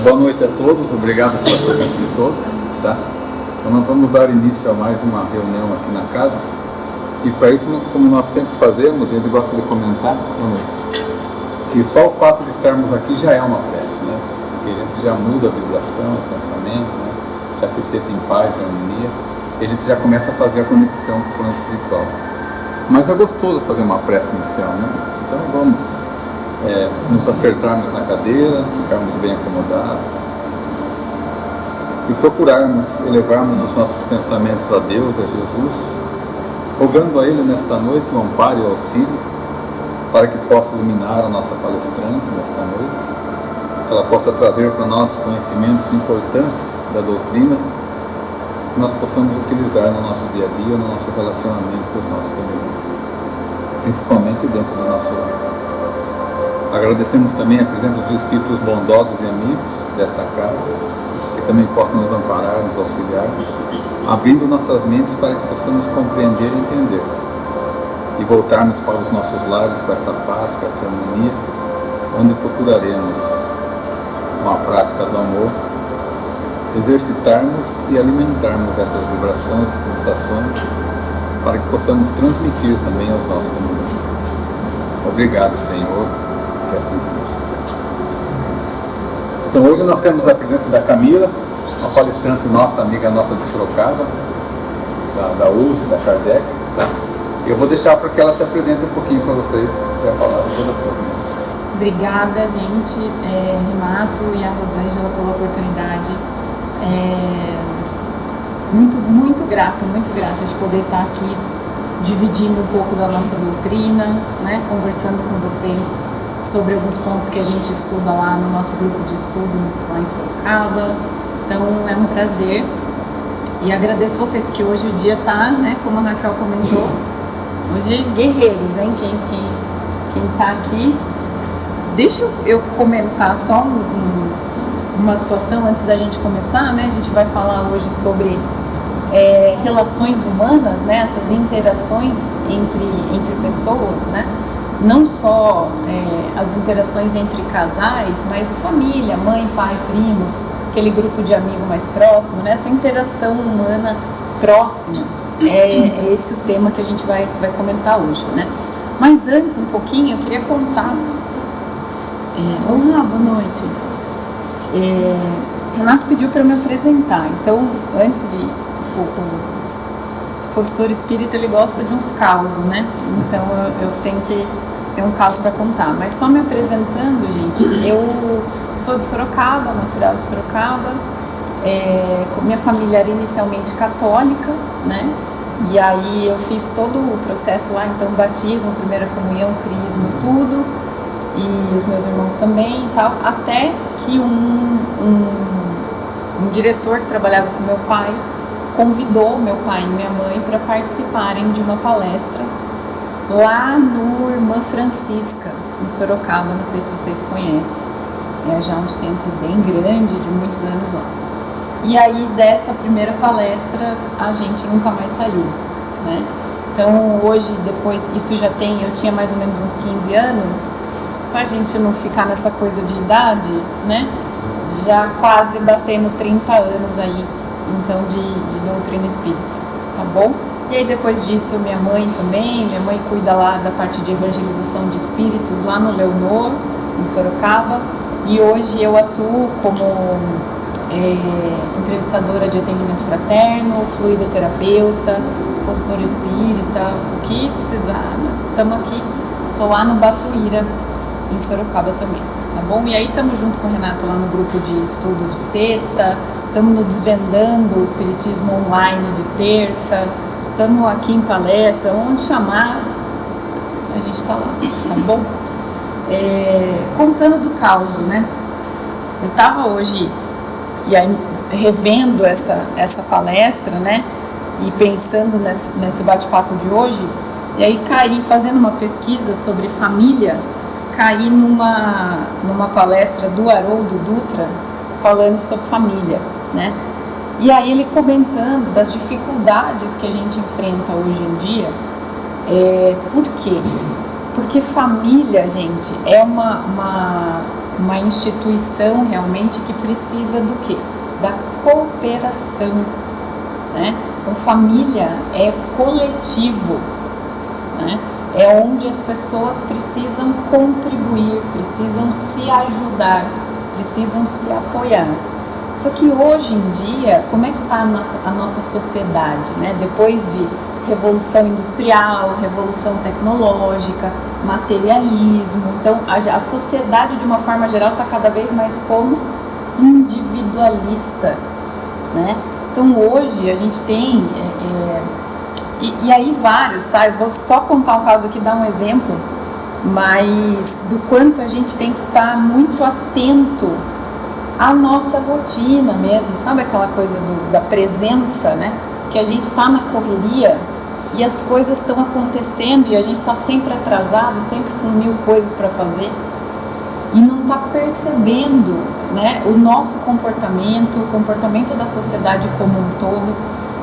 Boa noite a todos, obrigado pela presença de todos. Tá? Então nós vamos dar início a mais uma reunião aqui na casa. E para isso, como nós sempre fazemos, a gente gosta de comentar, que só o fato de estarmos aqui já é uma prece, né? Porque a gente já muda a vibração, o pensamento, né? Já se sente em paz, em harmonia, e a gente já começa a fazer a conexão com o plano espiritual. Mas é gostoso fazer uma prece inicial, né? Então vamos nos acertarmos na cadeira, ficarmos bem acomodados e procurarmos elevarmos os nossos pensamentos a Deus, a Jesus, rogando a Ele nesta noite o amparo e o auxílio para que possa iluminar a nossa palestrante nesta noite, que ela possa trazer para nós conhecimentos importantes da doutrina que nós possamos utilizar no nosso dia a dia, no nosso relacionamento com os nossos semelhantes, principalmente dentro do nosso lar. Agradecemos também a presença dos espíritos bondosos e amigos desta casa, que também possam nos amparar, nos auxiliar, abrindo nossas mentes para que possamos compreender e entender, e voltarmos para os nossos lares com esta paz, com esta harmonia, onde procuraremos, com a prática do amor, exercitarmos e alimentarmos essas vibrações e sensações para que possamos transmitir também aos nossos semelhantes. Obrigado, Senhor, que assim seja. Então hoje nós temos a presença da Camila, uma palestrante nossa, amiga nossa de Sorocaba, da USE, da Kardec. Tá? Eu vou deixar para que ela se apresente um pouquinho para vocês. Obrigada, gente, Renato e a Rosângela pela oportunidade. Muito grata de poder estar aqui dividindo um pouco da nossa doutrina, né, conversando com vocês sobre alguns pontos que a gente estuda lá no nosso grupo de estudo lá em Sorocaba. Então é um prazer e agradeço vocês, porque hoje o dia tá, né, como a Raquel comentou, hoje guerreiros, hein, quem tá aqui. Deixa eu comentar só uma situação antes da gente começar, né? A gente vai falar hoje sobre relações humanas, né? Essas interações entre pessoas, né? Não só as interações entre casais, mas família, mãe, pai, primos, aquele grupo de amigo mais próximo, né? Essa interação humana próxima é esse o tema que a gente vai comentar hoje, né? Mas antes, um pouquinho, eu queria contar. Olá, boa noite. Renato pediu para eu me apresentar, então antes de o expositor espírita, ele gosta de uns causos, né? Então eu tenho que ter um caso para contar, mas só me apresentando, gente, eu sou de Sorocaba, natural de Sorocaba, minha família era inicialmente católica, né? E aí eu fiz todo o processo lá, então batismo, primeira comunhão, crisma, tudo, e os meus irmãos também e tal, até que um diretor que trabalhava com meu pai convidou meu pai e minha mãe para participarem de uma palestra lá no Irmã Francisca, em Sorocaba, não sei se vocês conhecem, é já um centro bem grande, de muitos anos lá. E aí dessa primeira palestra a gente nunca mais saiu, né? Então hoje, depois, eu tinha mais ou menos uns 15 anos, pra gente não ficar nessa coisa de idade, né? Já quase batendo 30 anos aí, então, de doutrina espírita, tá bom? E aí depois disso, minha mãe cuida lá da parte de evangelização de espíritos lá no Leonor, em Sorocaba, e hoje eu atuo como entrevistadora de atendimento fraterno, fluidoterapeuta, expositora espírita, o que precisar, nós estamos aqui, tô lá no Batuíra, em Sorocaba também, tá bom? E aí estamos junto com o Renato lá no grupo de estudo de sexta, estamos no Desvendando o Espiritismo online de terça, estamos aqui em palestra, onde chamar, a gente está lá, tá bom? Contando do caos, né? Eu estava hoje, e aí revendo essa palestra, né? E pensando nesse bate-papo de hoje, e aí caí fazendo uma pesquisa sobre família, caí numa palestra do Haroldo Dutra falando sobre família, né? E aí ele comentando das dificuldades que a gente enfrenta hoje em dia. Por quê? Porque família, gente, é uma instituição realmente que precisa do quê? Da cooperação, né? Então, família é coletivo, né? É onde as pessoas precisam contribuir, precisam se ajudar, precisam se apoiar. Só que hoje em dia, como é que está a nossa sociedade, né? Depois de revolução industrial, revolução tecnológica, materialismo, então a sociedade de uma forma geral está cada vez mais como individualista, né? Então hoje a gente tem e aí vários, tá? Eu vou só contar um caso aqui, dar um exemplo, mas do quanto a gente tem que estar muito atento à nossa rotina mesmo, sabe aquela coisa da presença, né? Que a gente está na correria e as coisas estão acontecendo e a gente está sempre atrasado, sempre com 1000 coisas para fazer e não está percebendo, né, o nosso comportamento, o comportamento da sociedade como um todo.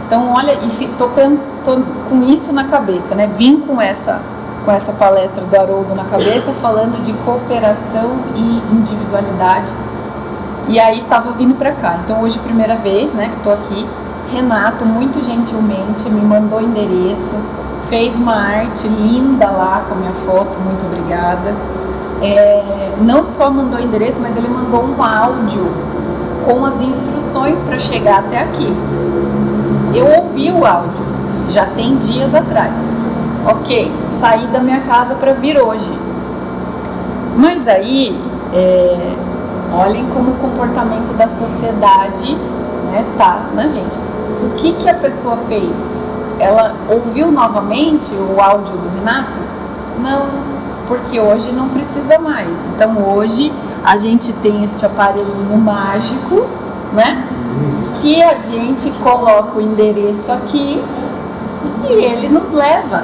Então, olha, e tô com isso na cabeça, né? Vim com essa palestra do Haroldo na cabeça, falando de cooperação e individualidade. E aí estava vindo para cá. Então, hoje, primeira vez, né, que estou aqui. Renato, muito gentilmente, me mandou o endereço, fez uma arte linda lá com a minha foto, muito obrigada. Não só mandou o endereço, mas ele mandou um áudio com as instruções para chegar até aqui. Eu ouvi o áudio, já tem dias atrás. Ok, saí da minha casa para vir hoje. Mas aí, olhem como o comportamento da sociedade, né, tá na gente. O que a pessoa fez? Ela ouviu novamente o áudio do Renato? Não, porque hoje não precisa mais. Então hoje a gente tem este aparelhinho mágico, né? Que a gente coloca o endereço aqui e ele nos leva,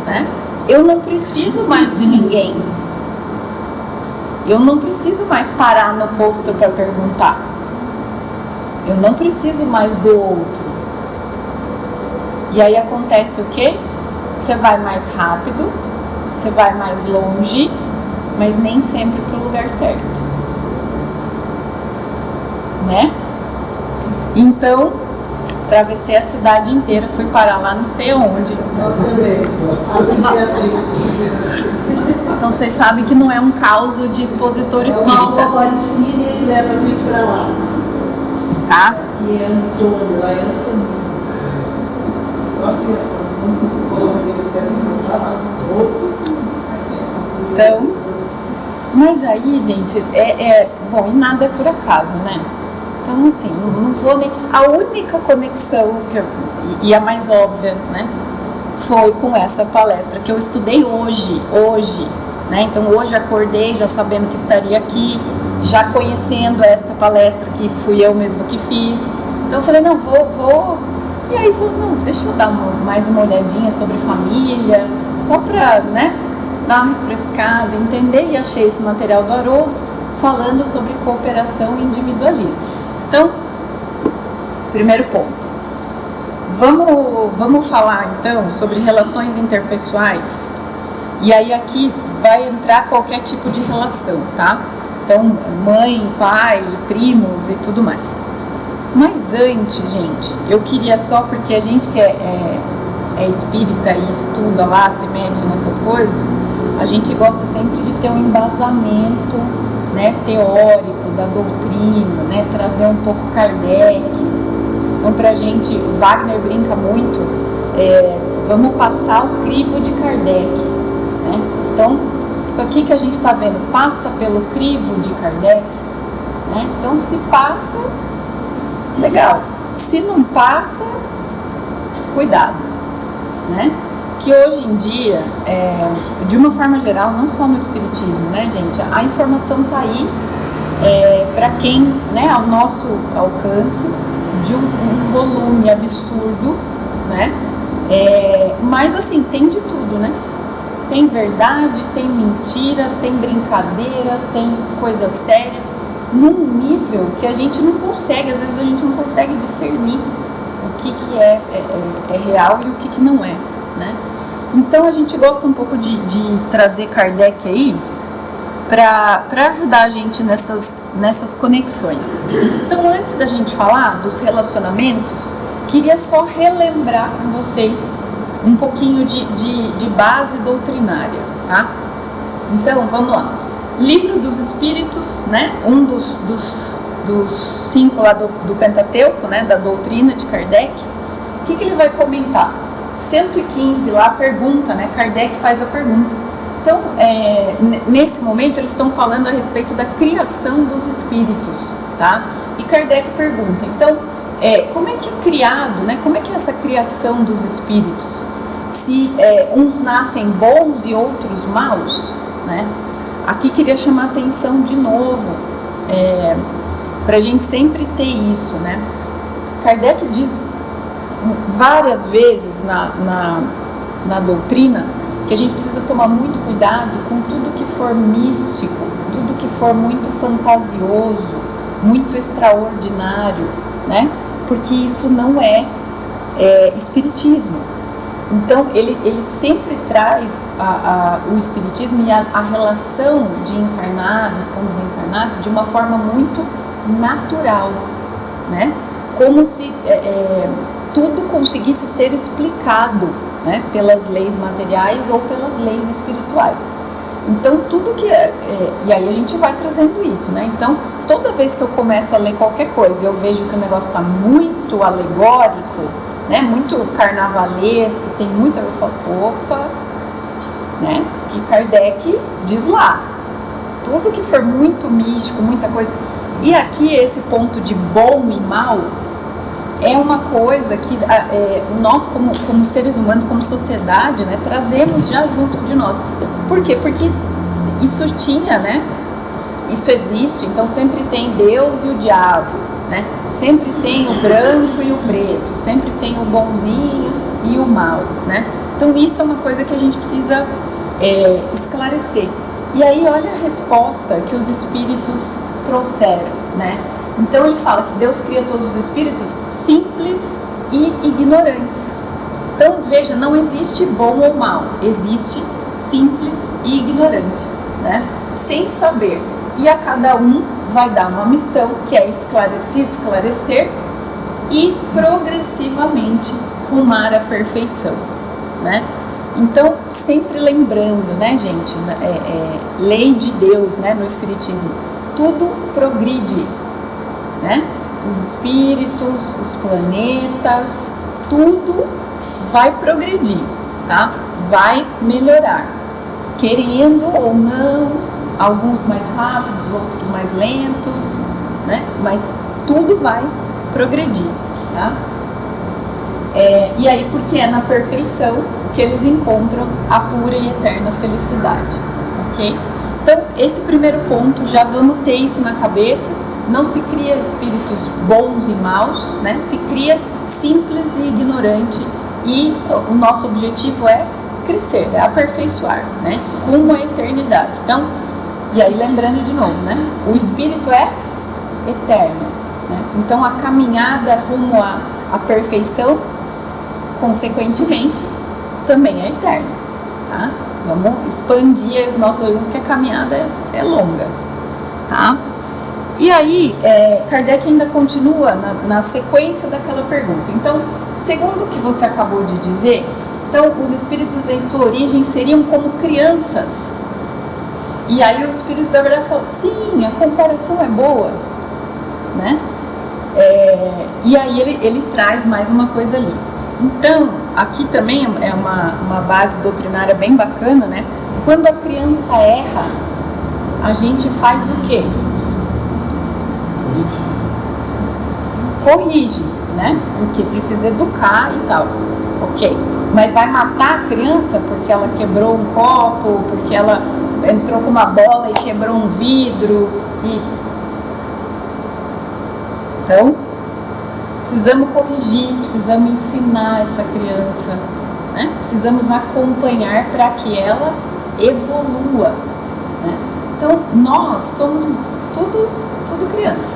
né? Eu não preciso mais de ninguém. Eu não preciso mais parar no posto para perguntar. Eu não preciso mais do outro. E aí acontece o quê? Você vai mais rápido, você vai mais longe, mas nem sempre para o lugar certo, né? Então, atravessei a cidade inteira, fui parar lá não sei onde. Então vocês sabem que não é um caos de expositor espírita. É uma parecida e ele leva a gente para lá. Tá? E é um torno lá, é um torno. Só que não se coloca Então, mas aí, gente, bom, e nada é por acaso, né? Então, assim, não vou nem... A única conexão, e a mais óbvia, né, foi com essa palestra que eu estudei hoje, né? Então, hoje acordei já sabendo que estaria aqui, já conhecendo esta palestra que fui eu mesma que fiz. Então, eu falei, não, vou... E aí, deixa eu dar mais uma olhadinha sobre família, só para, né, dar uma refrescada, entender, e achei esse material do Haroldo falando sobre cooperação e individualismo. Então, primeiro ponto. Vamos falar, então, sobre relações interpessoais. E aí aqui vai entrar qualquer tipo de relação, tá? Então, mãe, pai, primos e tudo mais. Mas antes, gente, eu queria só, porque a gente que é espírita e estuda lá, se mete nessas coisas, a gente gosta sempre de ter um embasamento, né, teórico da doutrina, né, trazer um pouco Kardec. Então, pra gente, Wagner brinca muito, vamos passar o crivo de Kardec, né? Então, isso aqui que a gente está vendo passa pelo crivo de Kardec, né? Então, se passa, legal. Se não passa, cuidado, né? Que hoje em dia, de uma forma geral, não só no espiritismo, né, gente? A informação está aí para quem, né, ao nosso alcance, de um volume absurdo, né? Mas assim, tem de tudo, né? Tem verdade, tem mentira, tem brincadeira, tem coisa séria, num nível que a gente não consegue, às vezes a gente não consegue discernir o que é real e o que não é, né? Então a gente gosta um pouco de trazer Kardec aí, para ajudar a gente nessas conexões. Então, antes da gente falar dos relacionamentos, queria só relembrar com vocês um pouquinho de base doutrinária, tá? Então, vamos lá. Livro dos Espíritos, né? Um dos 5 lá do Pentateuco, né? Da doutrina de Kardec. O que ele vai comentar? 115 lá, pergunta, né? Kardec faz a pergunta. Então, nesse momento, eles estão falando a respeito da criação dos espíritos, tá? E Kardec pergunta, então, como é que é criado, né? Como é que é essa criação dos espíritos? Se uns nascem bons e outros maus, né? Aqui queria chamar a atenção de novo, para a gente sempre ter isso, né? Kardec diz várias vezes na doutrina que a gente precisa tomar muito cuidado com tudo que for místico, tudo que for muito fantasioso, muito extraordinário, né? Porque isso não é espiritismo. Então, ele sempre traz o espiritismo e a relação de encarnados com desencarnados de uma forma muito natural, né? Como se tudo conseguisse ser explicado, né, pelas leis materiais ou pelas leis espirituais. Então, tudo que e aí a gente vai trazendo isso, né? Então, toda vez que eu começo a ler qualquer coisa e eu vejo que o negócio está muito alegórico, né, muito carnavalesco, tem muita... Eu falo, opa, né? Que Kardec diz lá. Tudo que for muito místico, muita coisa... E aqui, esse ponto de bom e mal... é uma coisa que nós, como seres humanos, como sociedade, né, trazemos já junto de nós. Por quê? Porque isso tinha, né? Isso existe, então sempre tem Deus e o diabo, né? Sempre tem o branco e o preto, sempre tem o bonzinho e o mal, né? Então isso é uma coisa que a gente precisa esclarecer. E aí olha a resposta que os espíritos trouxeram, né? Então ele fala que Deus cria todos os espíritos simples e ignorantes. Então veja, não existe bom ou mal, existe simples e ignorante, né? Sem saber. E a cada um vai dar uma missão, que é esclarecer e progressivamente rumar à perfeição, né? Então, sempre lembrando, né, gente, lei de Deus, né, no Espiritismo, tudo progride, né? Os espíritos, os planetas, tudo vai progredir, tá? Vai melhorar, querendo ou não, alguns mais rápidos, outros mais lentos, né? Mas tudo vai progredir, tá? E aí, porque é na perfeição que eles encontram a pura e eterna felicidade, ok? Então, esse primeiro ponto, já vamos ter isso na cabeça. Não se cria espíritos bons e maus, né? Se cria simples e ignorante, e o nosso objetivo é crescer, é aperfeiçoar, né? Rumo à eternidade. Então, e aí lembrando de novo, né? O espírito é eterno, né? Então a caminhada rumo à perfeição, consequentemente, também é eterna, tá? Vamos expandir os nossos olhos, que a caminhada é longa, tá? E aí, Kardec ainda continua na sequência daquela pergunta. Então, segundo o que você acabou de dizer, então, os espíritos em sua origem seriam como crianças. E aí o espírito da verdade falou, sim, a comparação é boa, né? E aí ele traz mais uma coisa ali. Então, aqui também é uma base doutrinária bem bacana, né? Quando a criança erra, a gente faz o quê? Corrige, né? Porque precisa educar e tal. Ok. Mas vai matar a criança porque ela quebrou um copo, porque ela entrou com uma bola e quebrou um vidro. Então, precisamos corrigir, precisamos ensinar essa criança, né? Precisamos acompanhar para que ela evolua, né? Então, nós somos tudo criança.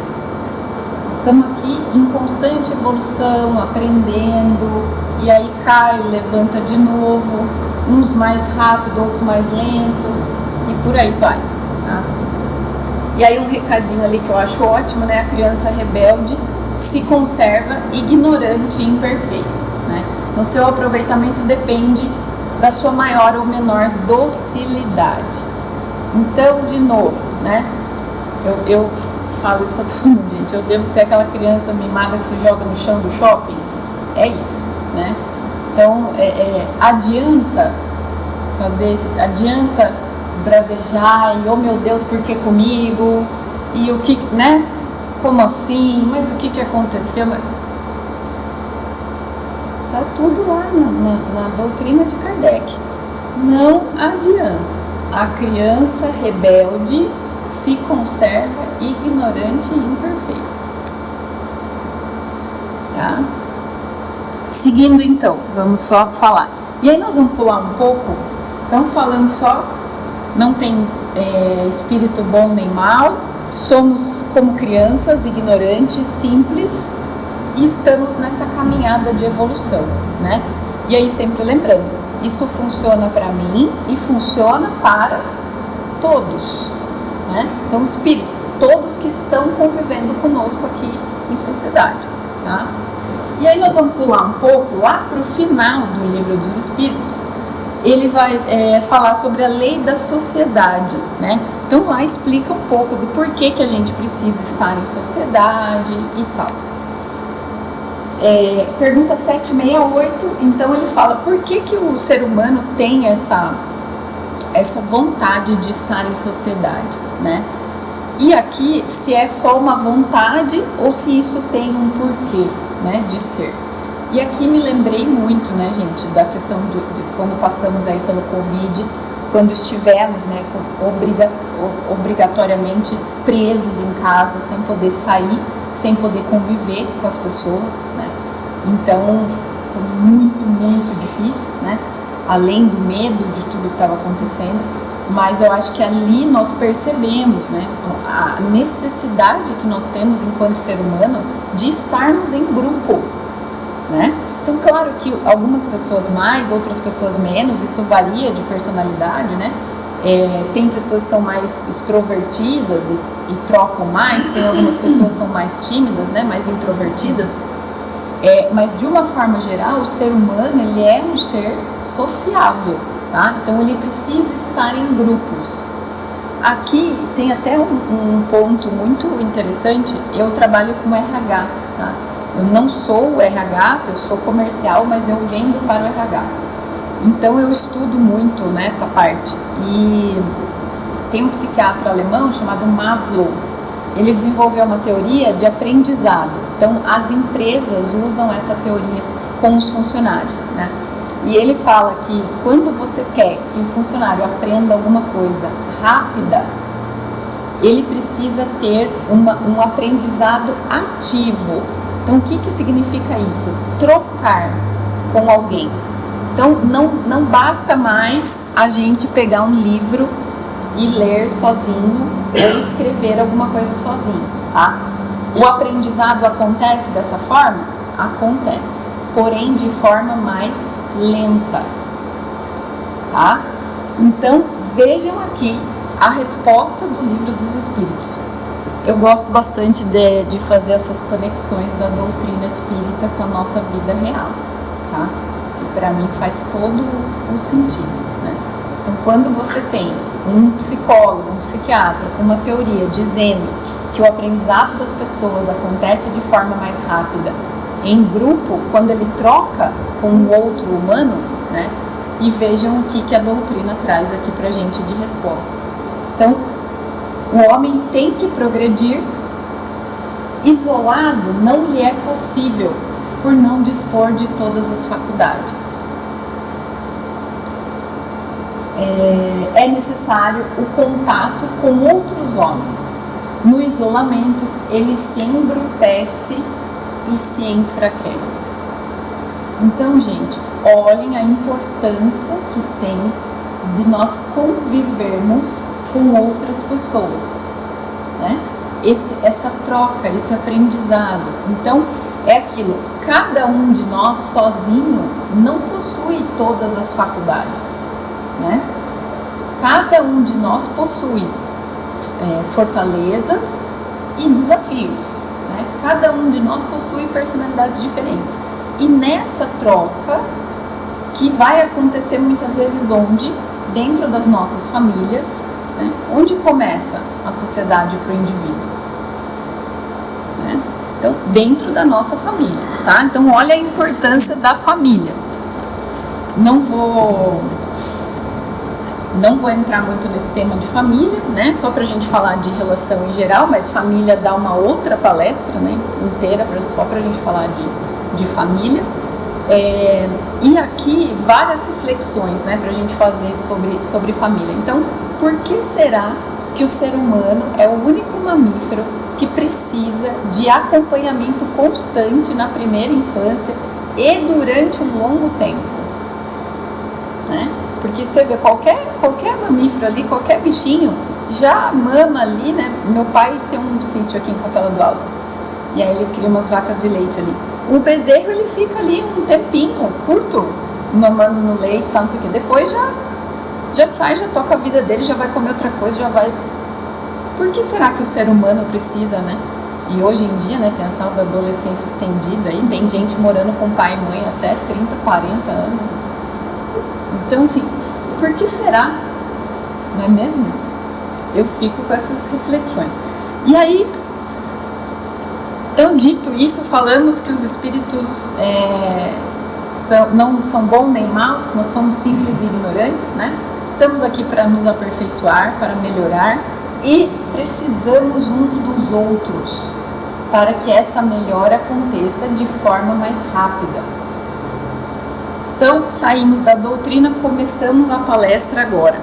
Estamos aqui em constante evolução, aprendendo, e aí cai, levanta de novo, uns mais rápido, outros mais lentos, e por aí vai, tá? E aí um recadinho ali que eu acho ótimo, né? A criança rebelde se conserva ignorante e imperfeita, né? Então, seu aproveitamento depende da sua maior ou menor docilidade. Então, de novo, né? Eu falo isso pra todo mundo, gente. Eu devo ser aquela criança mimada que se joga no chão do shopping. É isso, né? Então, adianta fazer isso, adianta esbravejar e, oh meu Deus, por que comigo? E o que, né? Como assim? Mas o que aconteceu? Tá tudo lá na doutrina de Kardec. Não adianta. A criança rebelde se conserva ignorante e imperfeita. Tá? Seguindo então, vamos só falar. E aí nós vamos pular um pouco. Então falando só, não tem espírito bom nem mal, somos como crianças, ignorantes, simples, e estamos nessa caminhada de evolução, né? E aí sempre lembrando, isso funciona para mim e funciona para todos, né? Então espírito, todos que estão convivendo conosco aqui em sociedade, tá? E aí nós vamos pular um pouco lá para o final do Livro dos Espíritos. Ele vai falar sobre a lei da sociedade, né? Então lá explica um pouco do porquê que a gente precisa estar em sociedade e tal. Pergunta 768, então ele fala por que o ser humano tem essa vontade de estar em sociedade, né? E aqui, se é só uma vontade ou se isso tem um porquê, né, de ser. E aqui me lembrei muito, né, gente, da questão de quando passamos aí pelo Covid, quando estivemos, né, obrigatoriamente presos em casa, sem poder sair, sem poder conviver com as pessoas, né? Então, foi muito, muito difícil, né? Além do medo de tudo que estava acontecendo, mas eu acho que ali nós percebemos, né, a necessidade que nós temos enquanto ser humano de estarmos em grupo, né? Então, claro que algumas pessoas mais, outras pessoas menos, isso varia de personalidade, né? Tem pessoas que são mais extrovertidas e trocam mais, tem algumas pessoas que são mais tímidas, né, mais introvertidas. Mas de uma forma geral, o ser humano, ele é um ser sociável, tá? Então ele precisa estar em grupos. Aqui tem até um ponto muito interessante. Eu trabalho com RH, tá? Eu não sou o RH, eu sou comercial, mas eu vendo para o RH. Então eu estudo muito nessa parte. E tem um psiquiatra alemão chamado Maslow. Ele desenvolveu uma teoria de aprendizado. Então, as empresas usam essa teoria com os funcionários, né? E ele fala que quando você quer que o funcionário aprenda alguma coisa rápida, ele precisa ter um aprendizado ativo. Então, o que significa isso? Trocar com alguém. Então, não basta mais a gente pegar um livro e ler sozinho ou escrever alguma coisa sozinho, tá? O aprendizado acontece dessa forma? Acontece, porém de forma mais lenta, tá? Então, vejam aqui a resposta do Livro dos Espíritos. Eu gosto bastante de fazer essas conexões da doutrina espírita com a nossa vida real, tá? Que para mim faz todo o sentido, né? Então, quando você tem um psicólogo, um psiquiatra com uma teoria dizendo que o aprendizado das pessoas acontece de forma mais rápida em grupo, quando ele troca com o outro humano, né? E vejam o que a doutrina traz aqui pra gente de resposta. Então, o homem tem que progredir. Isolado não lhe é possível, por não dispor de todas as faculdades. É necessário o contato com outros homens. No isolamento, ele se embrutece e se enfraquece. Então, gente, olhem a importância que tem de nós convivermos com outras pessoas, né? Essa troca, esse aprendizado. Então, é aquilo, cada um de nós sozinho não possui todas as faculdades, né? Cada um de nós possui fortalezas e desafios, né? Cada um de nós possui personalidades diferentes. E nessa troca, que vai acontecer muitas vezes onde? Dentro das nossas famílias, né? Onde começa a sociedade para o indivíduo? Né? Então, dentro da nossa família, tá? Então, olha a importância da família. Não vou entrar muito nesse tema de família, né? Só para a gente falar de relação em geral, mas família dá uma outra palestra, né? Inteira, só para a gente falar de família. E aqui várias reflexões, né? Para a gente fazer sobre família. Então, por que será que o ser humano é o único mamífero que precisa de acompanhamento constante na primeira infância e durante um longo tempo? Né? Porque você vê qualquer mamífero ali, qualquer bichinho, já mama ali, né? Meu pai tem um sítio aqui em Capela do Alto, e aí ele cria umas vacas de leite ali. O bezerro, ele fica ali um tempinho curto, mamando no leite, tal, não sei o que. Depois já sai, já toca a vida dele, já vai comer outra coisa, já vai... Por que será que o ser humano precisa, né? E hoje em dia, né, tem a tal da adolescência estendida aí, tem gente morando com pai e mãe até 30, 40 anos. Então, assim, por que será? Não é mesmo? Eu fico com essas reflexões. E aí, então, dito isso, falamos que os espíritos não são bons nem maus, nós somos simples e ignorantes, né? Estamos aqui para nos aperfeiçoar, para melhorar, e precisamos uns dos outros para que essa melhora aconteça de forma mais rápida. Então, saímos da doutrina, começamos a palestra agora.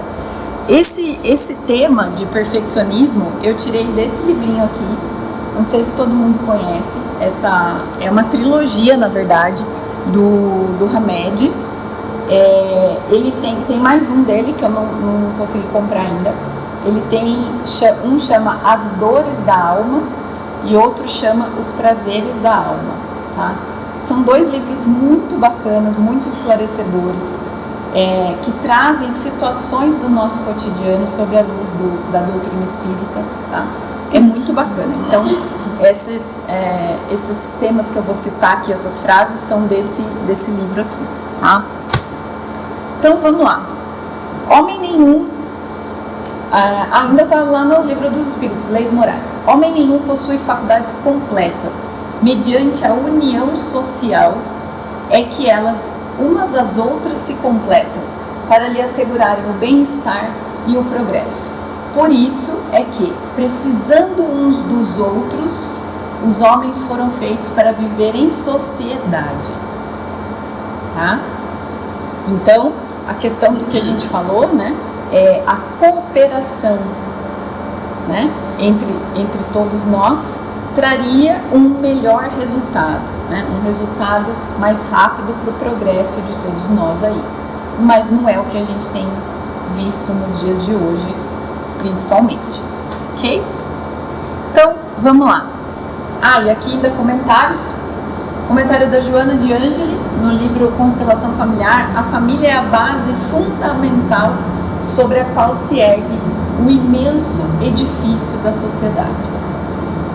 Esse tema de perfeccionismo eu tirei desse livrinho aqui. Não sei se todo mundo conhece. Essa é uma trilogia, na verdade, do Hamed. Ele tem mais um dele que eu não consegui comprar ainda. Ele tem um chama As Dores da Alma e outro chama Os Prazeres da Alma, tá? São dois livros muito bacanas, muito esclarecedores, que trazem situações do nosso cotidiano sob a luz da doutrina espírita, tá? É muito bacana. Então, esses temas que eu vou citar aqui, essas frases, são desse livro aqui, tá? Então, vamos lá. Homem nenhum, ainda está lá no livro dos Espíritos, Leis Morais. Homem nenhum possui faculdades completas. Mediante a união social é que elas, umas às outras, se completam, para lhe assegurarem o bem-estar e o progresso. Por isso é que, precisando uns dos outros, os homens foram feitos para viver em sociedade. Tá? Então, a questão do que a gente falou, né, é a cooperação, né, entre todos nós, traria um melhor resultado, né, um resultado mais rápido para o progresso de todos nós aí. Mas não é o que a gente tem visto nos dias de hoje, principalmente. Ok? Então, vamos lá. E aqui ainda comentários. Comentário da Joana de Angeli, no livro Constelação Familiar. A família é a base fundamental sobre a qual se ergue o imenso edifício da sociedade.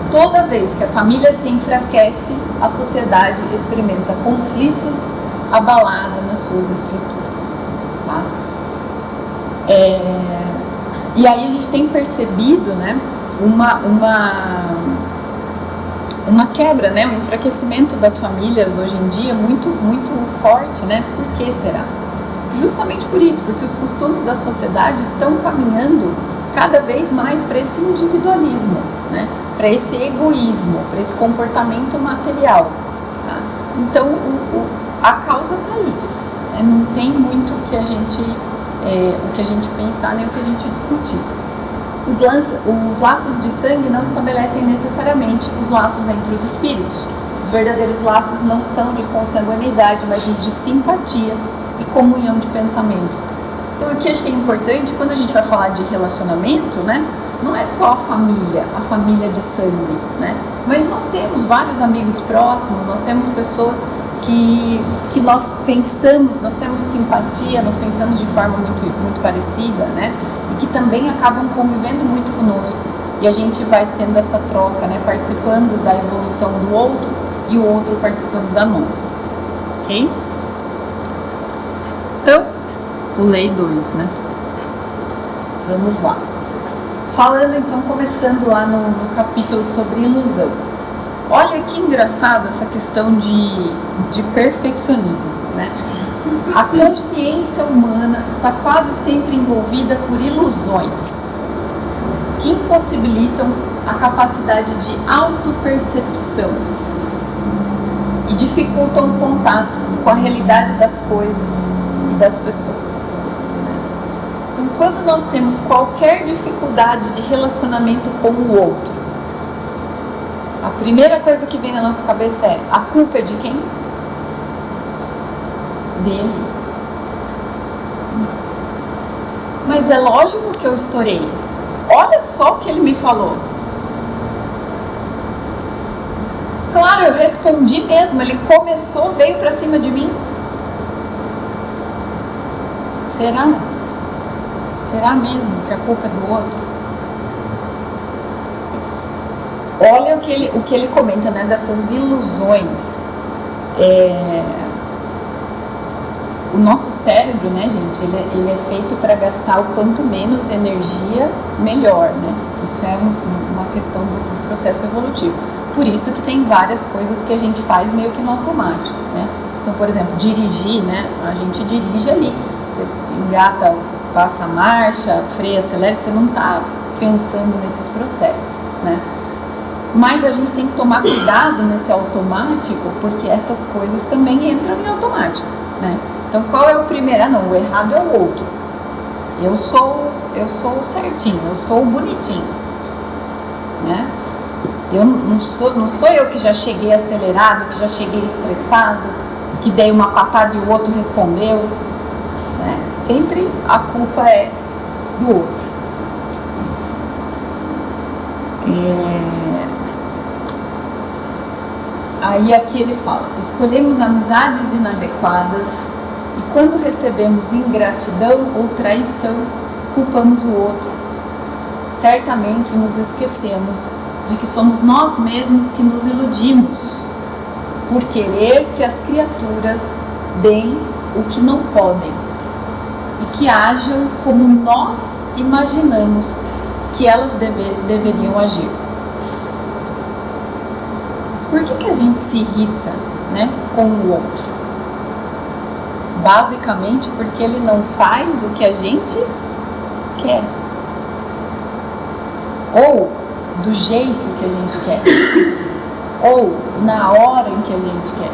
Toda vez que a família se enfraquece, a sociedade experimenta conflitos, abalada nas suas estruturas. Tá? E aí a gente tem percebido, né, uma quebra, né, um enfraquecimento das famílias hoje em dia muito, muito forte, né? Por que será? Justamente por isso, porque os costumes da sociedade estão caminhando cada vez mais para esse individualismo, né? Para esse egoísmo, para esse comportamento material. Tá? Então, a causa está aí. Né? Não tem muito o que a gente pensar nem o que a gente discutir. Os laços de sangue não estabelecem necessariamente os laços entre os espíritos. Os verdadeiros laços não são de consanguinidade, mas os de simpatia e comunhão de pensamentos. Então, o que achei importante, quando a gente vai falar de relacionamento, né, não é só a família de sangue, né, mas nós temos vários amigos próximos, nós temos pessoas que nós pensamos, nós temos simpatia, nós pensamos de forma muito, muito parecida, né, e que também acabam convivendo muito conosco. E a gente vai tendo essa troca, né? Participando da evolução do outro e o outro participando da nossa. Ok? Então, pulei 2, né? Vamos lá. Falando então, começando lá no capítulo sobre ilusão. Olha que engraçado essa questão de perfeccionismo, né? A consciência humana está quase sempre envolvida por ilusões que impossibilitam a capacidade de autopercepção e dificultam o contato com a realidade das coisas e das pessoas. Então, quando nós temos qualquer dificuldade de relacionamento com o outro, a primeira coisa que vem na nossa cabeça é: a culpa é de quem? Dele. Mas é lógico que eu estourei. Olha só o que ele me falou. Claro, eu respondi mesmo. Ele começou, veio pra cima de mim. Será? Será mesmo que a culpa é do outro? Olha o que ele comenta, né? Dessas ilusões. O nosso cérebro, né, gente, ele é feito para gastar o quanto menos energia, melhor, né? Isso é uma questão do processo evolutivo. Por isso que tem várias coisas que a gente faz meio que no automático, né? Então, por exemplo, dirigir, né? A gente dirige ali. Você engata, passa a marcha, freia, acelera, você não está pensando nesses processos, né? Mas a gente tem que tomar cuidado nesse automático, porque essas coisas também entram em automático, né? Então, qual é o primeiro? Ah, não, o errado é o outro. Eu sou o certinho, eu sou o bonitinho, né? Não sou eu que já cheguei acelerado, que já cheguei estressado, que dei uma patada e o outro respondeu, né? Sempre a culpa é do outro. Aí aqui ele fala: escolhemos amizades inadequadas e quando recebemos ingratidão ou traição, culpamos o outro. Certamente nos esquecemos de que somos nós mesmos que nos iludimos por querer que as criaturas deem o que não podem e que ajam como nós imaginamos que elas deveriam agir. Por que a gente se irrita, né, com o outro? Basicamente porque ele não faz o que a gente quer. Ou do jeito que a gente quer. Ou na hora em que a gente quer.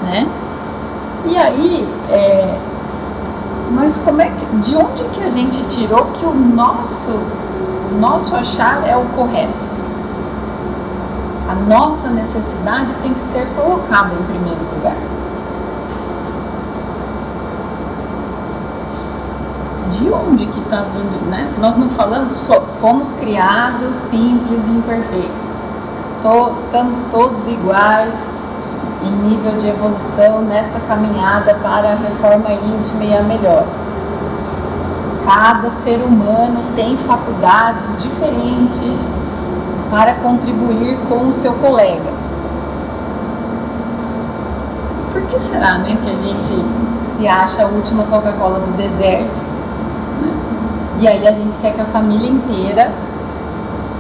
Né? E aí, mas de onde que a gente tirou que o nosso achar é o correto? A nossa necessidade tem que ser colocada em primeiro lugar. De onde que está vindo, né? Nós não falamos, fomos criados simples e imperfeitos. Estamos todos iguais em nível de evolução nesta caminhada para a reforma íntima e a melhor. Cada ser humano tem faculdades diferentes para contribuir com o seu colega. Por que será, né, que a gente se acha a última Coca-Cola do deserto, né? E aí a gente quer que a família inteira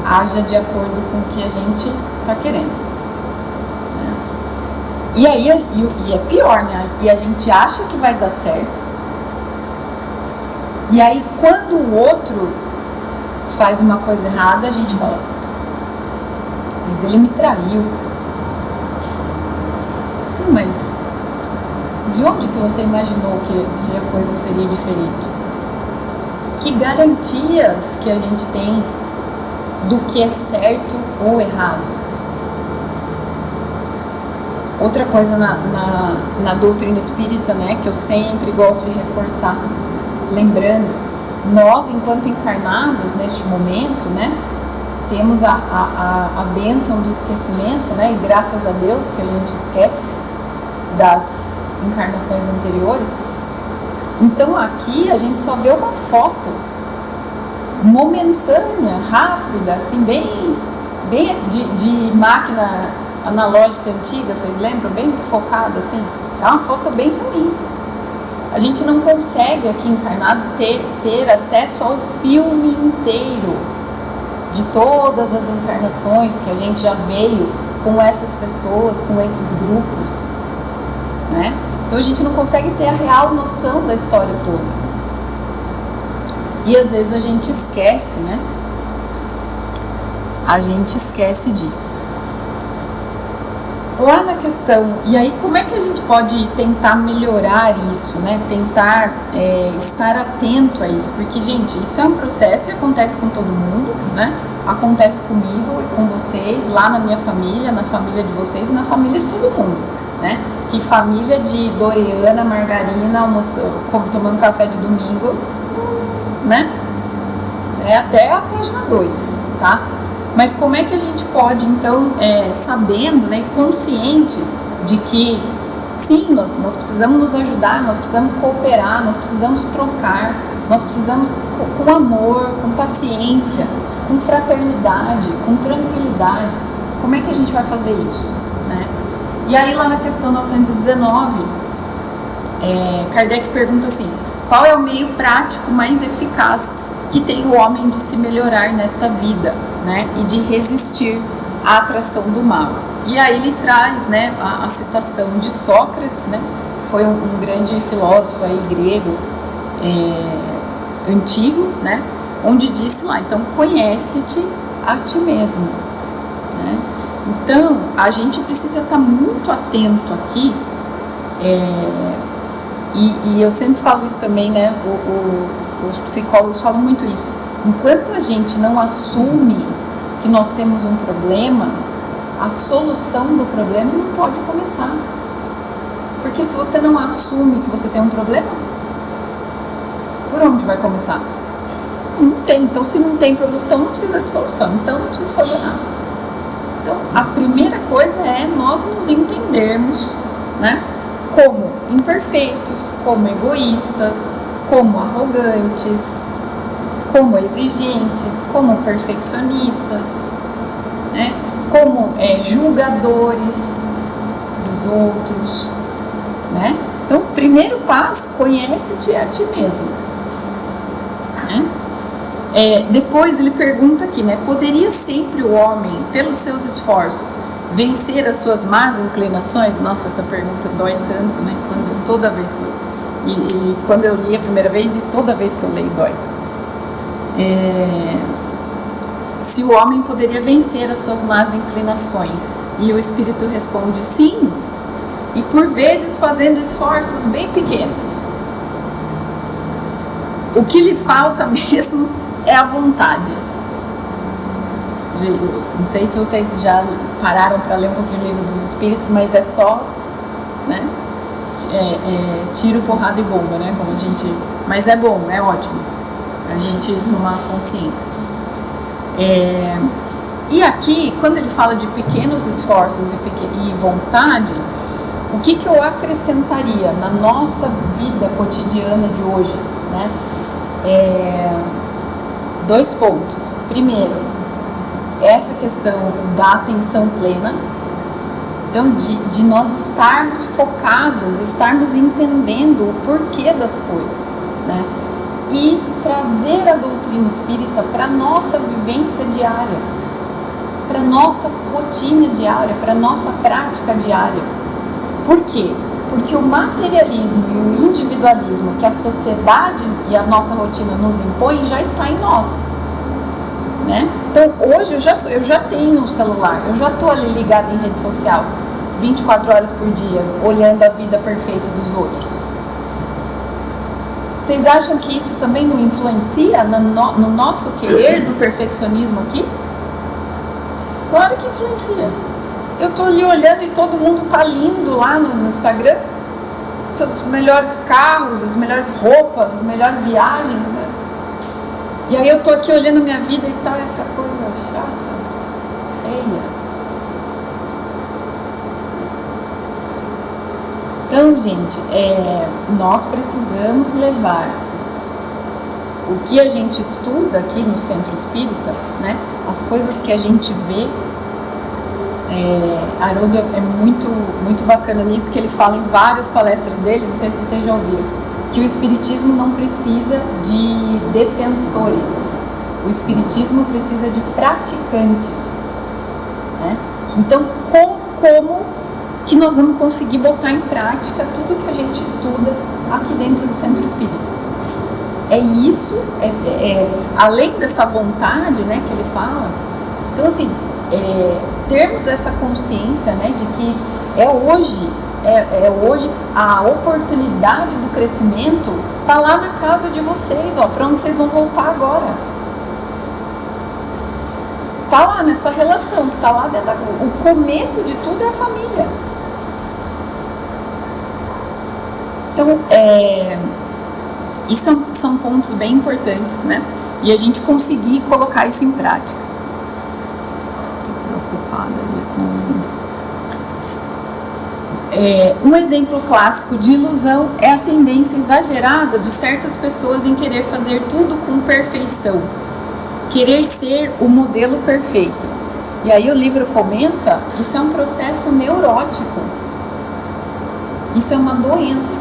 haja de acordo com o que a gente está querendo, né? E aí é pior, né? E a gente acha que vai dar certo. E aí quando o outro faz uma coisa errada, a gente fala: mas ele me traiu. Sim, mas de onde que você imaginou que a coisa seria diferente? Que garantias que a gente tem do que é certo ou errado? Outra coisa na doutrina espírita, né, que eu sempre gosto de reforçar, lembrando, nós enquanto encarnados neste momento, né, temos a bênção do esquecimento, né? E graças a Deus que a gente esquece das encarnações anteriores. Então aqui a gente só vê uma foto momentânea, rápida, assim, bem de máquina analógica antiga, vocês lembram? Bem desfocada, assim. É uma foto bem ruim. A gente não consegue aqui encarnado ter acesso ao filme inteiro de todas as encarnações que a gente já veio com essas pessoas, com esses grupos, né? Então a gente não consegue ter a real noção da história toda. E às vezes a gente esquece, né? A gente esquece disso. Lá na questão, e aí como é que a gente pode tentar melhorar isso, né? Tentar estar atento a isso, porque, gente, isso é um processo e acontece com todo mundo, né? Acontece comigo e com vocês, lá na minha família, na família de vocês e na família de todo mundo, né? Que família de Doriana, Margarina, tomando café de domingo, né? É até a página 2, tá? Mas como é que a gente pode, então, sabendo, né, conscientes de que, sim, nós precisamos nos ajudar, nós precisamos cooperar, nós precisamos trocar, nós precisamos com amor, com paciência, com fraternidade, com tranquilidade. Como é que a gente vai fazer isso, né? E aí lá na questão 919, Kardec pergunta assim: qual é o meio prático mais eficaz que tem o homem de se melhorar nesta vida, né, e de resistir à atração do mal? E aí ele traz, né, a citação de Sócrates, né, foi um grande filósofo aí grego antigo, né, onde disse lá, então, conhece-te a ti mesmo, né? Então a gente precisa estar muito atento aqui, e eu sempre falo isso também, né, os psicólogos falam muito isso. Enquanto a gente não assume que nós temos um problema, a solução do problema não pode começar. Porque se você não assume que você tem um problema, por onde vai começar? Não tem. Então, se não tem problema, então não precisa de solução, então não precisa fazer nada. Então, a primeira coisa é nós nos entendermos, né, como imperfeitos, como egoístas, como arrogantes, como exigentes, como perfeccionistas, né? Como julgadores dos outros, né? Então, primeiro passo, conhece-te a ti mesmo, né? Depois ele pergunta aqui, né? Poderia sempre o homem, pelos seus esforços, vencer as suas más inclinações? Nossa, essa pergunta dói tanto, né? Toda vez que e quando eu li a primeira vez e toda vez que eu leio dói. Se o homem poderia vencer as suas más inclinações, e o Espírito responde sim, e por vezes fazendo esforços bem pequenos. O que lhe falta mesmo é a vontade. Não sei se vocês já pararam para ler um pouquinho o Livro dos Espíritos, mas é só, né, tiro, porrada e bomba, né? Como a gente... Mas é bom, é ótimo a gente tomar consciência. E aqui, quando ele fala de pequenos esforços e vontade, o que eu acrescentaria na nossa vida cotidiana de hoje, né? 2 pontos. Primeiro, essa questão da atenção plena. Então, de nós estarmos focados, estarmos entendendo o porquê das coisas, né? E trazer a doutrina espírita para a nossa vivência diária, para a nossa rotina diária, para a nossa prática diária. Por quê? Porque o materialismo e o individualismo que a sociedade e a nossa rotina nos impõe já está em nós, né? Então, hoje eu já tenho um celular, eu já estou ali ligado em rede social 24 horas por dia, olhando a vida perfeita dos outros. Vocês acham que isso também não influencia no nosso querer do perfeccionismo aqui? Claro que influencia. Eu estou ali olhando e todo mundo está lindo lá no Instagram. São os melhores carros, as melhores roupas, as melhores viagens, né? E aí eu estou aqui olhando a minha vida e tal, essa coisa chata, feia. Então, gente, nós precisamos levar o que a gente estuda aqui no Centro Espírita, né? As coisas que a gente vê. Haroldo é muito, muito bacana nisso, que ele fala em várias palestras dele, não sei se vocês já ouviram, que o Espiritismo não precisa de defensores, o Espiritismo precisa de praticantes, né? Então, como que nós vamos conseguir botar em prática tudo que a gente estuda aqui dentro do Centro Espírita? É isso, além dessa vontade, né, que ele fala. Então, assim, termos essa consciência, né, de que hoje a oportunidade do crescimento está lá na casa de vocês, ó, para onde vocês vão voltar agora. Está lá nessa relação, está lá dentro o começo de tudo é a família. Então, isso são pontos bem importantes, né? E a gente conseguir colocar isso em prática. Estou preocupada ali com... um exemplo clássico de ilusão é a tendência exagerada de certas pessoas em querer fazer tudo com perfeição. Querer ser o modelo perfeito. E aí o livro comenta, isso é um processo neurótico. Isso é uma doença,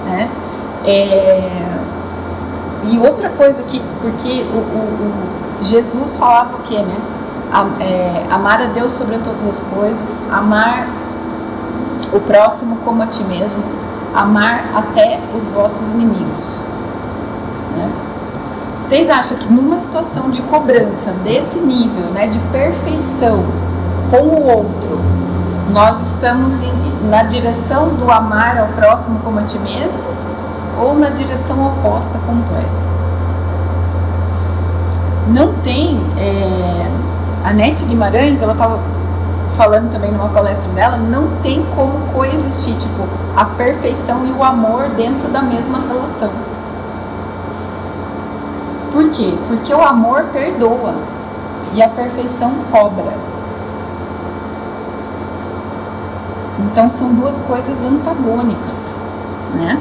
né? E outra coisa que, porque o Jesus falava o quê, né? Amar a Deus sobre todas as coisas, amar o próximo como a ti mesmo, amar até os vossos inimigos, né? Vocês acham que numa situação de cobrança desse nível, né, de perfeição com o outro, nós estamos na direção do amar ao próximo como a ti mesmo ou na direção oposta completa? Não tem... a Nete Guimarães, ela estava falando também numa palestra dela, não tem como coexistir, tipo, a perfeição e o amor dentro da mesma relação. Por quê? Porque o amor perdoa e a perfeição cobra. Então são duas coisas antagônicas, né?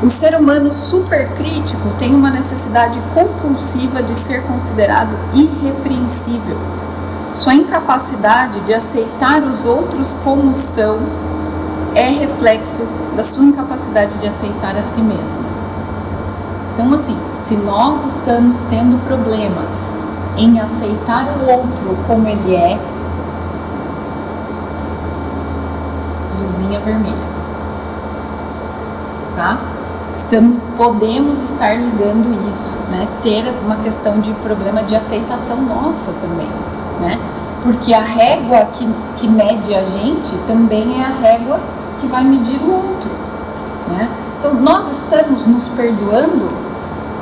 O ser humano supercrítico tem uma necessidade compulsiva de ser considerado irrepreensível. Sua incapacidade de aceitar os outros como são é reflexo da sua incapacidade de aceitar a si mesmo. Então, assim, se nós estamos tendo problemas em aceitar o outro como ele é, luzinha vermelha, tá? Podemos estar ligando isso, né? Ter uma questão de problema de aceitação nossa também, né? Porque a régua que mede a gente também é a régua que vai medir o outro, né? Então nós estamos nos perdoando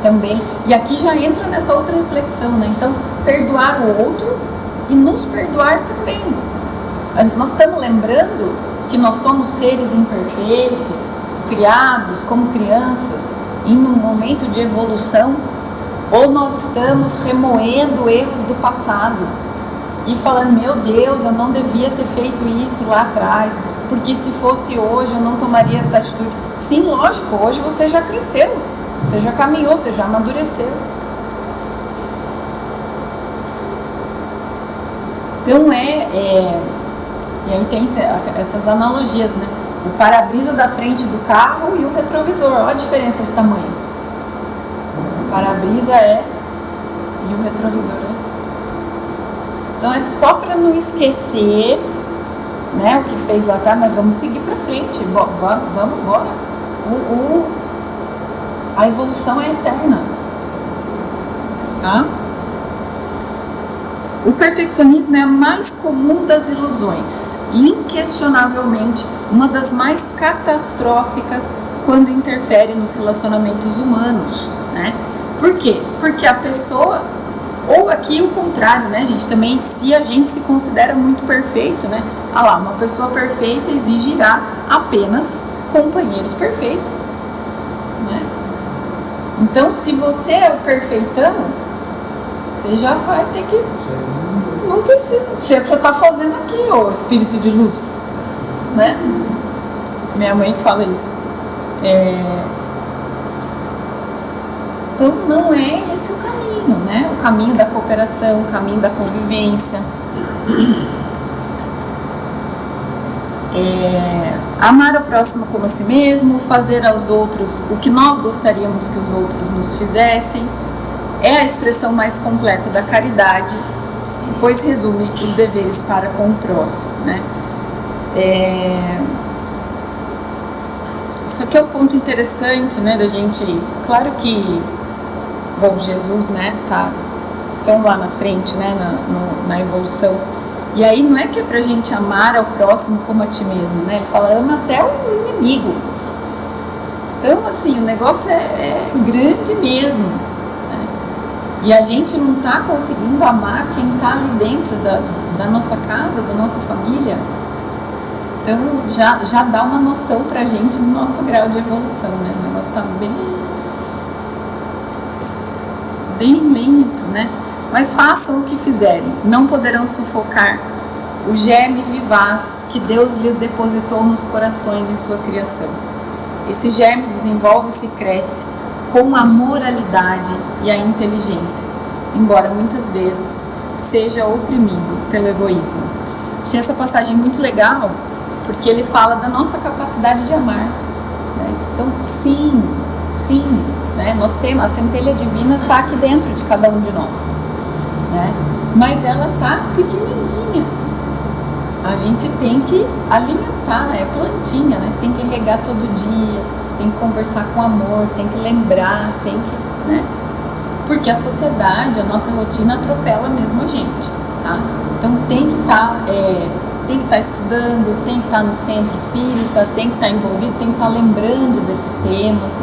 também, e aqui já entra nessa outra reflexão, né? Então perdoar o outro e nos perdoar também. Nós estamos lembrando que nós somos seres imperfeitos, criados como crianças em um momento de evolução, ou nós estamos remoendo erros do passado e falando, meu Deus, eu não devia ter feito isso lá atrás, porque se fosse hoje eu não tomaria essa atitude. Sim, lógico, hoje você já cresceu, você já caminhou, você já amadureceu. Então e aí tem essas analogias, né? O para-brisa da frente do carro e o retrovisor, olha a diferença de tamanho. O para-brisa e o retrovisor é. Então é só para não esquecer, né, o que fez lá atrás, mas vamos seguir para frente, vamos embora. A evolução é eterna, tá? O perfeccionismo é a mais comum das ilusões e, inquestionavelmente, uma das mais catastróficas quando interfere nos relacionamentos humanos, né? Por quê? Porque a pessoa, ou aqui o contrário, né, gente? Também, se a gente se considera muito perfeito, né? Ah lá, uma pessoa perfeita exigirá apenas companheiros perfeitos, né? Então, se você é o perfeitão, você já vai ter que... não precisa ser o que você está fazendo aqui, ô espírito de luz, né? Minha mãe fala isso. Então não é esse o caminho, né? O caminho da cooperação, o caminho da convivência. Amar o próximo como a si mesmo, fazer aos outros o que nós gostaríamos que os outros nos fizessem, é a expressão mais completa da caridade, pois resume os deveres para com o próximo, né? Isso aqui é um ponto interessante, né, da gente. Claro que, bom, Jesus, né, tá tão lá na frente, né, na evolução. E aí não é que é pra gente amar ao próximo como a ti mesmo, né? Ele fala, ama até o inimigo. Então, assim, o negócio é grande mesmo, né? E a gente não tá conseguindo amar quem tá ali dentro da nossa casa, da nossa família. Então, já dá uma noção pra gente do nosso grau de evolução, né? O negócio tá bem lento, né? Mas façam o que fizerem, não poderão sufocar o germe vivaz que Deus lhes depositou nos corações em sua criação. Esse germe desenvolve-se e cresce com a moralidade e a inteligência, embora muitas vezes seja oprimido pelo egoísmo. Achei essa passagem muito legal, porque ele fala da nossa capacidade de amar, né? Então, sim, né? Nós temos, a centelha divina está aqui dentro de cada um de nós, né? Mas ela está pequenininha. A gente tem que alimentar, é plantinha, né? Tem que regar todo dia, tem que conversar com amor, tem que lembrar, tem que, né? Porque a sociedade, a nossa rotina atropela mesmo a gente, tá? Então tem que estar estudando, tem que estar no centro espírita, tem que estar envolvido, tem que estar lembrando desses temas,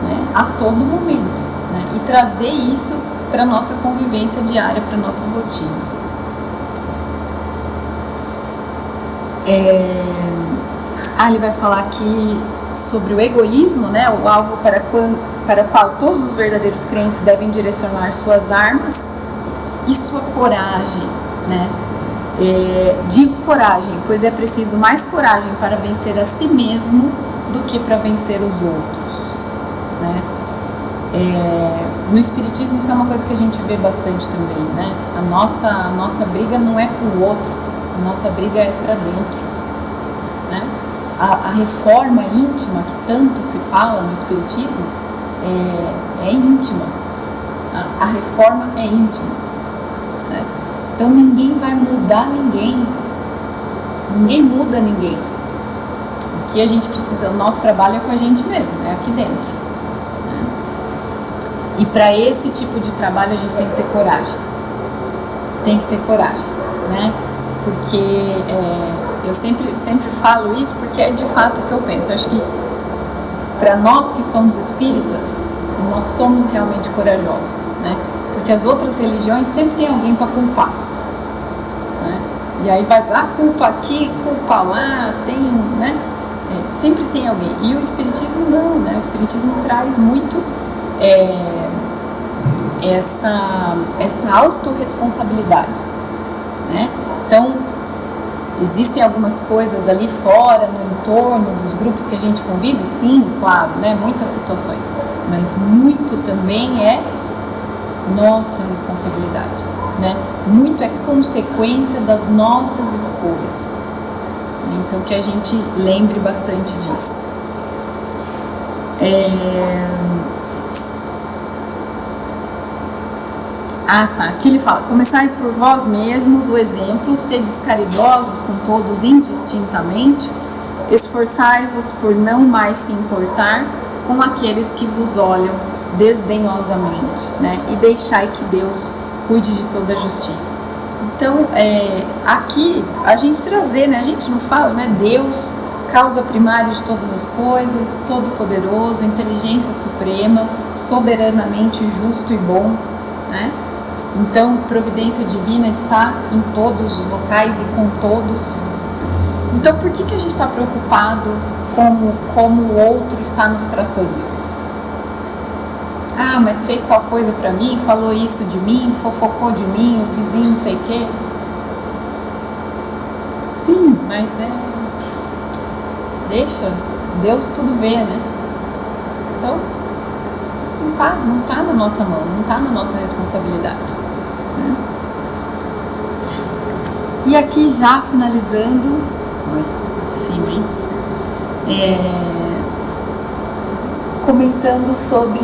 né? A todo momento, né? E trazer isso para a nossa convivência diária, para a nossa rotina. Ele vai falar aqui sobre o egoísmo, né? O alvo para o qual todos os verdadeiros crentes devem direcionar suas armas e sua coragem, né? Digo coragem, pois é preciso mais coragem para vencer a si mesmo do que para vencer os outros, né? No Espiritismo isso é uma coisa que a gente vê bastante também, né? A nossa briga não é com o outro, a nossa briga é para dentro, né? A reforma íntima que tanto se fala no Espiritismo é íntima, a reforma é íntima, né? Então ninguém vai mudar ninguém muda ninguém. O que a gente precisa, o nosso trabalho é com a gente mesmo, é aqui dentro. E para esse tipo de trabalho a gente tem que ter coragem. Tem que ter coragem, né? Porque eu sempre falo isso porque é de fato o que eu penso. Eu acho que para nós que somos espíritas, nós somos realmente corajosos, né? Porque as outras religiões sempre tem alguém para culpar, né? E aí vai lá, culpa aqui, culpa lá, tem, né? Sempre tem alguém. E o Espiritismo não, né? O Espiritismo traz muito essa autorresponsabilidade, né? Então, existem algumas coisas ali fora, no entorno dos grupos que a gente convive, sim, claro, né? Muitas situações, mas muito também é nossa responsabilidade, né? Muito é consequência das nossas escolhas. Então, que a gente lembre bastante disso. Aqui ele fala, começai por vós mesmos o exemplo, sedes caridosos com todos indistintamente, esforçai-vos por não mais se importar com aqueles que vos olham desdenhosamente, né? E deixai que Deus cuide de toda a justiça. Então, aqui, a gente trazer, né? A gente não fala, né? Deus, causa primária de todas as coisas, todo-poderoso, inteligência suprema, soberanamente justo e bom, né? Então, providência divina está em todos os locais e com todos. Então, por que a gente está preocupado como o outro está nos tratando? ah, mas fez tal coisa pra mim, falou isso de mim, fofocou de mim, o vizinho não sei o quê. Sim, mas deixa, Deus tudo vê, né? Então, não tá na nossa mão, não tá na nossa responsabilidade. Né? E aqui já finalizando, sim, comentando sobre,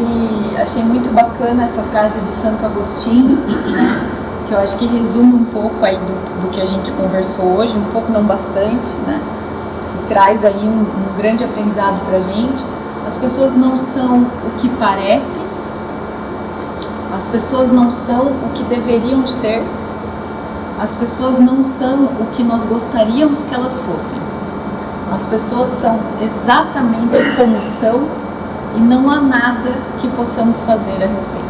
achei muito bacana essa frase de Santo Agostinho, né, que eu acho que resume um pouco aí do que a gente conversou hoje, um pouco não bastante, né, e traz aí um grande aprendizado pra gente. As pessoas não são o que parecem, as pessoas não são o que deveriam ser, as pessoas não são o que nós gostaríamos que elas fossem. As pessoas são exatamente como são e não há nada que possamos fazer a respeito.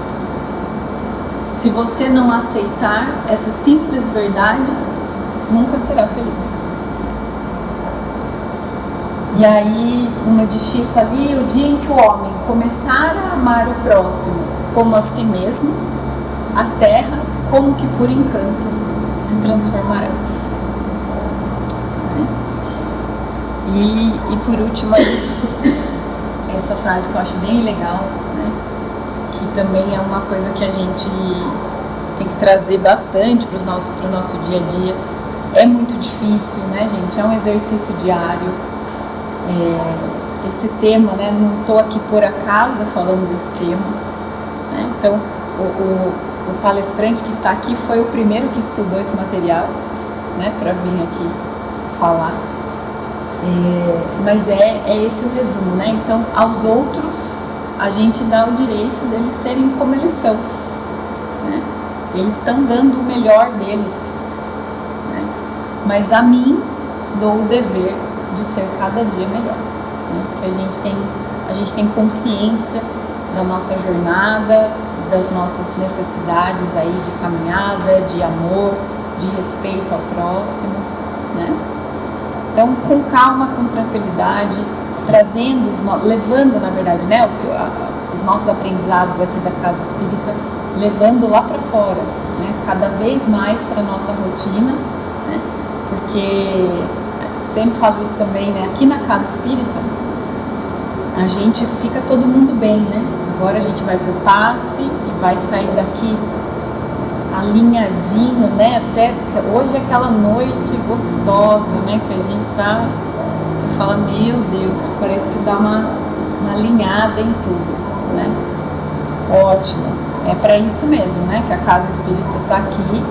Se você não aceitar essa simples verdade, nunca será feliz. E aí, uma de Chico ali, o dia em que o homem começar a amar o próximo como a si mesmo, a terra, como que por encanto, se transformará. E por último aí, essa frase que eu acho bem legal, né? Que também é uma coisa que a gente tem que trazer bastante para o nosso dia a dia. É muito difícil, né, gente? É um exercício diário. Esse tema, né? Não estou aqui por acaso falando desse tema. Né? Então, o palestrante que está aqui foi o primeiro que estudou esse material, né? Para vir aqui falar. Mas é esse o resumo, né? Então, aos outros, a gente dá o direito deles serem como eles são, né? Eles estão dando o melhor deles, né? Mas a mim dou o dever de ser cada dia melhor, né? Que a gente tem consciência da nossa jornada, das nossas necessidades aí de caminhada, de amor, de respeito ao próximo, né? Então, com calma, com tranquilidade, levando, na verdade, né, os nossos aprendizados aqui da Casa Espírita, levando lá para fora, né, cada vez mais para a nossa rotina, né, porque eu sempre falo isso também, né, aqui na Casa Espírita, a gente fica todo mundo bem, né? Agora a gente vai para o passe e vai sair daqui alinhadinho, né? Até hoje é aquela noite gostosa, né? Que a gente tá, você fala, meu Deus, parece que dá uma alinhada em tudo, né? Ótimo, é para isso mesmo, né? Que a Casa Espírita tá aqui.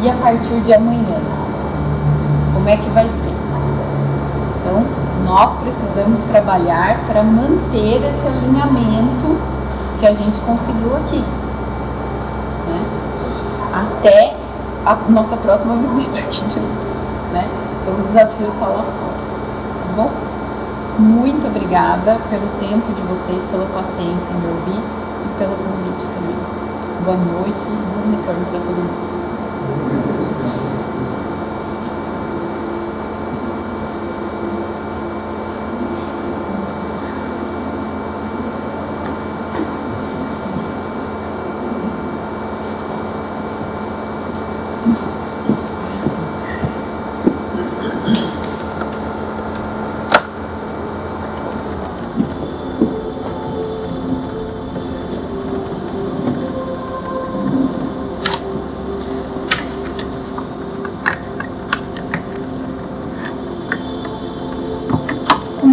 E a partir de amanhã, como é que vai ser? Então, nós precisamos trabalhar para manter esse alinhamento que a gente conseguiu aqui, né? Até a nossa próxima visita aqui de novo, né? Então o desafio está lá fora, tá bom? Muito obrigada pelo tempo de vocês, pela paciência em me ouvir e pelo convite também. Boa noite e bom retorno para todo mundo.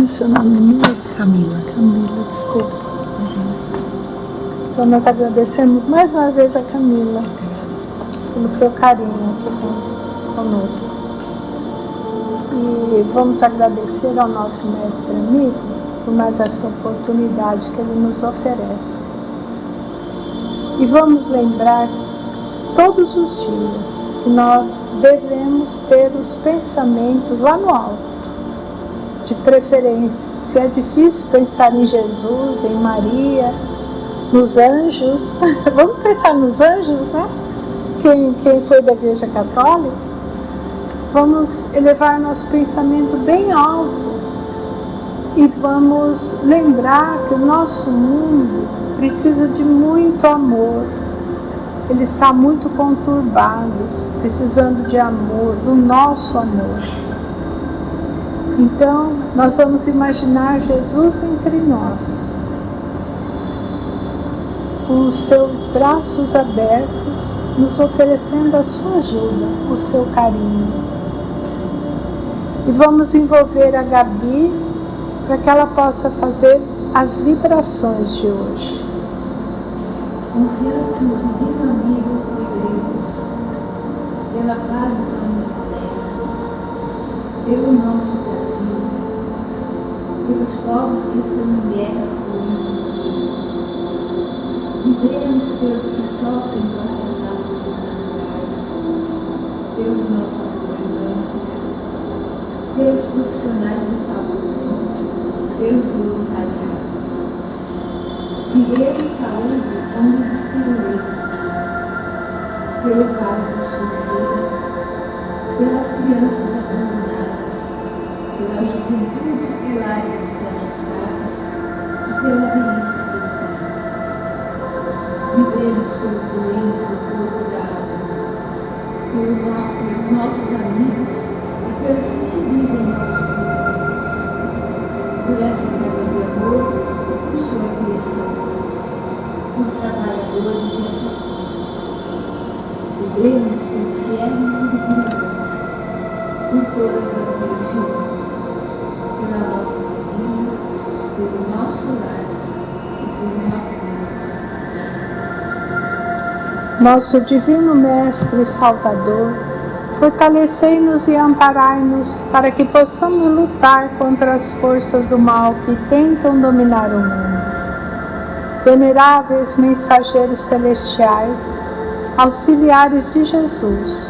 Seu nome mesmo? Camila. Camila, desculpa. Então nós agradecemos mais uma vez a Camila pelo seu carinho aqui conosco. E vamos agradecer ao nosso mestre amigo por mais esta oportunidade que ele nos oferece. E vamos lembrar todos os dias que nós devemos ter os pensamentos lá no alto. De preferência, se é difícil pensar em Jesus, em Maria, nos anjos, vamos pensar nos anjos, né? Quem foi da Igreja Católica, vamos elevar nosso pensamento bem alto e vamos lembrar que o nosso mundo precisa de muito amor. Ele está muito conturbado, precisando de amor, do nosso amor. Então, nós vamos imaginar Jesus entre nós, com os seus braços abertos, nos oferecendo a sua ajuda, o seu carinho. E vamos envolver a Gabi para que ela possa fazer as vibrações de hoje. Confiantes no divino amigo de Deus, pela paz do planeta Terra, pelo nosso Brasil, pelos povos que estão em guerra por nós. Vibremos pelos que sofrem com as catástrofes naturais, pelos nossos governantes, pelos profissionais de saúde, pelos voluntariados. Viver saúde onde existe lei, pelo pais das suas filhas, pelas crianças abandonadas, pela juventude e lares desajustados e pela velhice esquecida. Vibremos pelos doentes do corpo e da alma, pelos nossos amigos e pelos que se dizem nossos irmãos, por essa casa de amor, por sua criação, por trabalhadores e assistentes. Vibremos pelos que erram por ignorância, por todas as religiões, pela nossa família, pelo nosso lar e por nós mesmos. Nosso Divino Mestre e Salvador, fortalecei-nos e amparai-nos para que possamos lutar contra as forças do mal que tentam dominar o mundo. Veneráveis mensageiros celestiais, auxiliares de Jesus,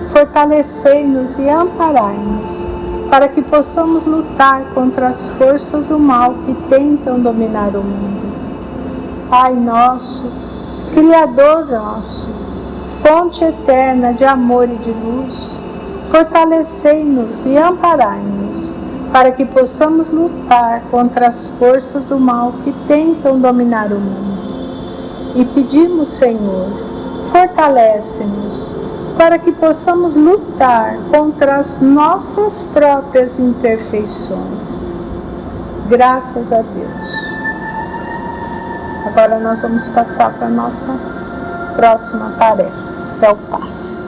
fortalecei-nos e amparai-nos para que possamos lutar contra as forças do mal que tentam dominar o mundo. Pai nosso, Criador nosso, fonte eterna de amor e de luz, fortalecei-nos e amparai-nos para que possamos lutar contra as forças do mal que tentam dominar o mundo. E pedimos, Senhor, fortalece-nos para que possamos lutar contra as nossas próprias imperfeições. Graças a Deus. Agora nós vamos passar para a nossa próxima tarefa, que é o passe.